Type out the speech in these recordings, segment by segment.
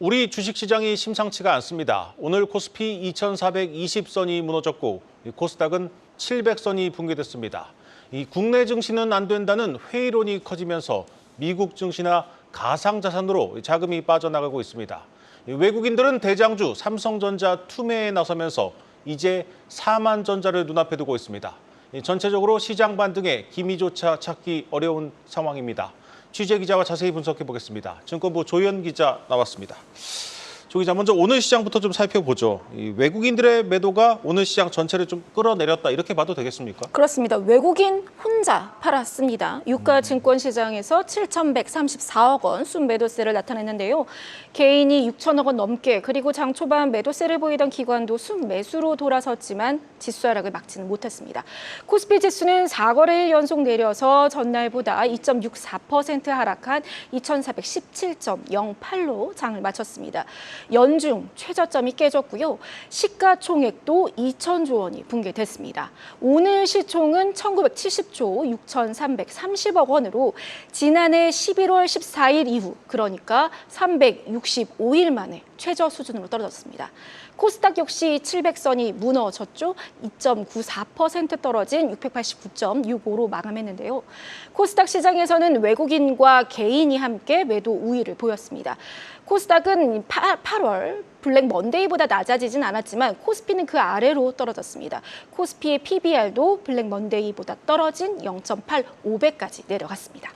우리 주식시장이 심상치가 않습니다. 오늘 코스피 2,420선이 무너졌고 코스닥은 700선이 붕괴됐습니다. 이 국내 증시는 안 된다는 회의론이 커지면서 미국 증시나 가상자산으로 자금이 빠져나가고 있습니다. 외국인들은 대장주 삼성전자 투매에 나서면서 이제 사만전자를 눈앞에 두고 있습니다. 전체적으로 시장 반등에 기미조차 찾기 어려운 상황입니다. 취재기자와 자세히 분석해 보겠습니다. 증권부 조현 기자 나왔습니다. 조 기자, 먼저 오늘 시장부터 좀 살펴보죠. 이 외국인들의 매도가 오늘 시장 전체를 좀 끌어내렸다, 이렇게 봐도 되겠습니까? 그렇습니다. 외국인 혼자 팔았습니다. 유가 증권 시장에서 7,134억 원 순매도세를 나타냈는데요. 개인이 6천억 원 넘게, 그리고 장 초반 매도세를 보이던 기관도 순매수로 돌아섰지만 지수 하락을 막지는 못했습니다. 코스피 지수는 4거래일 연속 내려서 전날보다 2.64% 하락한 2,417.08로 장을 마쳤습니다. 연중 최저점이 깨졌고요. 시가총액도 2,000조 원이 붕괴됐습니다. 오늘 시총은 1,970조 6,330억 원으로 지난해 11월 14일 이후, 그러니까 365일 만에 최저 수준으로 떨어졌습니다. 코스닥 역시 700선이 무너졌죠. 2.94% 떨어진 689.65로 마감했는데요. 코스닥 시장에서는 외국인과 개인이 함께 매도 우위를 보였습니다. 코스닥은 8월 블랙 먼데이보다 낮아지진 않았지만 코스피는 그 아래로 떨어졌습니다. 코스피의 PBR도 블랙 먼데이보다 떨어진 0.85배까지 내려갔습니다.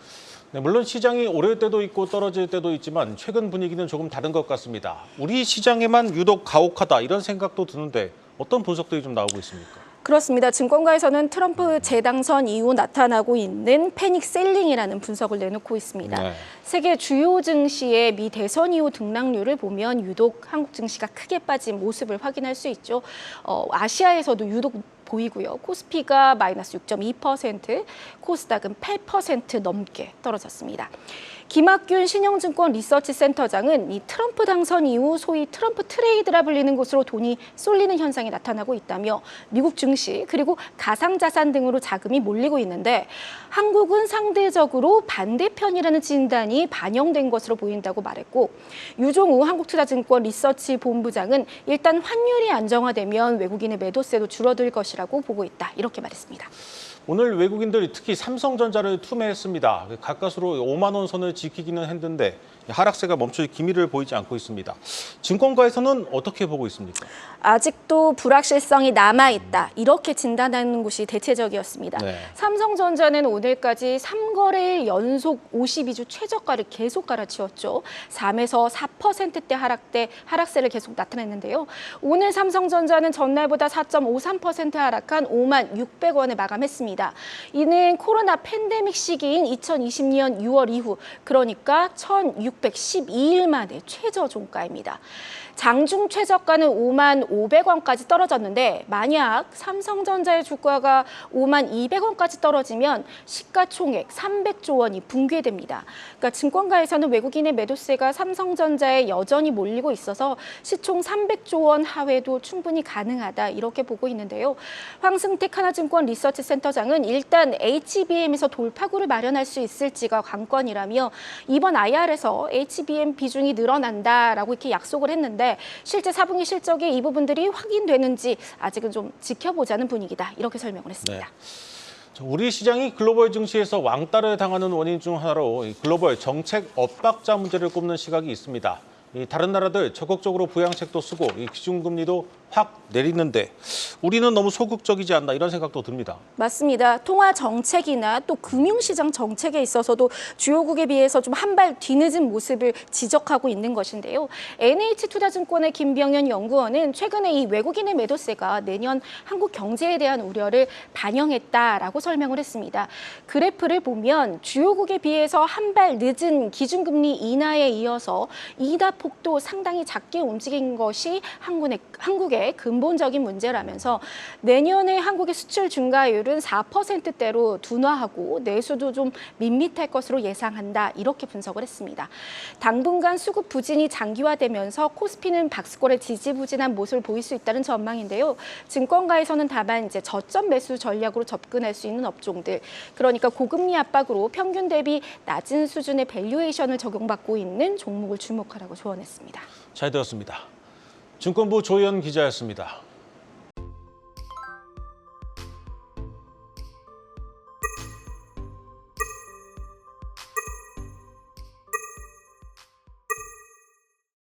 네, 물론 시장이 오를 때도 있고 떨어질 때도 있지만 최근 분위기는 조금 다른 것 같습니다. 우리 시장에만 유독 가혹하다, 이런 생각도 드는데 어떤 분석들이 좀 나오고 있습니까? 그렇습니다. 증권가에서는 트럼프 재당선 이후 나타나고 있는 패닉 셀링이라는 분석을 내놓고 있습니다. 네. 세계 주요 증시의 미 대선 이후 등락률을 보면 유독 한국 증시가 크게 빠진 모습을 확인할 수 있죠. 아시아에서도 유독 보이고요. 코스피가 마이너스 6.2%, 코스닥은 8% 넘게 떨어졌습니다. 김학균 신영증권 리서치센터장은 이 트럼프 당선 이후 소위 트럼프 트레이드라 불리는 곳으로 돈이 쏠리는 현상이 나타나고 있다며 미국 증시 그리고 가상자산 등으로 자금이 몰리고 있는데 한국은 상대적으로 반대편이라는 진단이 반영된 것으로 보인다고 말했고, 유종우 한국투자증권 리서치본부장은 일단 환율이 안정화되면 외국인의 매도세도 줄어들 것이라고 보고 있다, 이렇게 말했습니다. 오늘 외국인들이 특히 삼성전자를 투매했습니다. 가까스로 5만 원 선을 지키기는 했는데 하락세가 멈출 기미를 보이지 않고 있습니다. 증권가에서는 어떻게 보고 있습니까? 아직도 불확실성이 남아있다, 이렇게 진단하는 곳이 대체적이었습니다. 네. 삼성전자는 오늘까지 3거래일 연속 52주 최저가를 계속 갈아치웠죠. 3에서 4%대 하락세를 계속 나타냈는데요. 오늘 삼성전자는 전날보다 4.53% 하락한 5만 600원에 마감했습니다. 이는 코로나 팬데믹 시기인 2020년 6월 이후, 그러니까 1,612일 만에 최저 종가입니다. 장중 최저가는 5만 500원까지 떨어졌는데 만약 삼성전자의 주가가 5만 200원까지 떨어지면 시가총액 300조 원이 붕괴됩니다. 그러니까 증권가에서는 외국인의 매도세가 삼성전자에 여전히 몰리고 있어서 시총 300조 원 하회도 충분히 가능하다, 이렇게 보고 있는데요. 황승택 하나증권 리서치센터장은 일단 HBM에서 돌파구를 마련할 수 있을지가 관건이라며 이번 IR에서 HBM 비중이 늘어난다라고 이렇게 약속을 했는데 실제 4분기 실적에 이 부분들이 확인되는지 아직은 좀 지켜보자는 분위기다, 이렇게 설명을 했습니다. 네. 우리 시장이 글로벌 증시에서 왕따를 당하는 원인 중 하나로 글로벌 정책 엇박자 문제를 꼽는 시각이 있습니다. 다른 나라들 적극적으로 부양책도 쓰고 기준금리도 확 내리는데 우리는 너무 소극적이지 않나, 이런 생각도 듭니다. 맞습니다. 통화 정책이나 또 금융시장 정책에 있어서도 주요국에 비해서 좀 한 발 뒤늦은 모습을 지적하고 있는 것인데요. NH투자증권의 김병현 연구원은 최근에 이 외국인의 매도세가 내년 한국 경제에 대한 우려를 반영했다라고 설명을 했습니다. 그래프를 보면 주요국에 비해서 한 발 늦은 기준금리 인하에 이어서 이다 폭도 상당히 작게 움직인 것이 한국의 게 근본적인 문제라면서 내년에 한국의 수출 증가율은 4%대로 둔화하고 내수도 좀 밋밋할 것으로 예상한다. 이렇게 분석을 했습니다. 당분간 수급 부진이 장기화되면서 코스피는 박스권의 지지부진한 모습을 보일 수 있다는 전망인데요. 증권가에서는 다만 이제 저점 매수 전략으로 접근할 수 있는 업종들, 그러니까 고금리 압박으로 평균 대비 낮은 수준의 밸류에이션을 적용받고 있는 종목을 주목하라고 조언했습니다. 잘 들었습니다. 증권부 조희연 기자였습니다.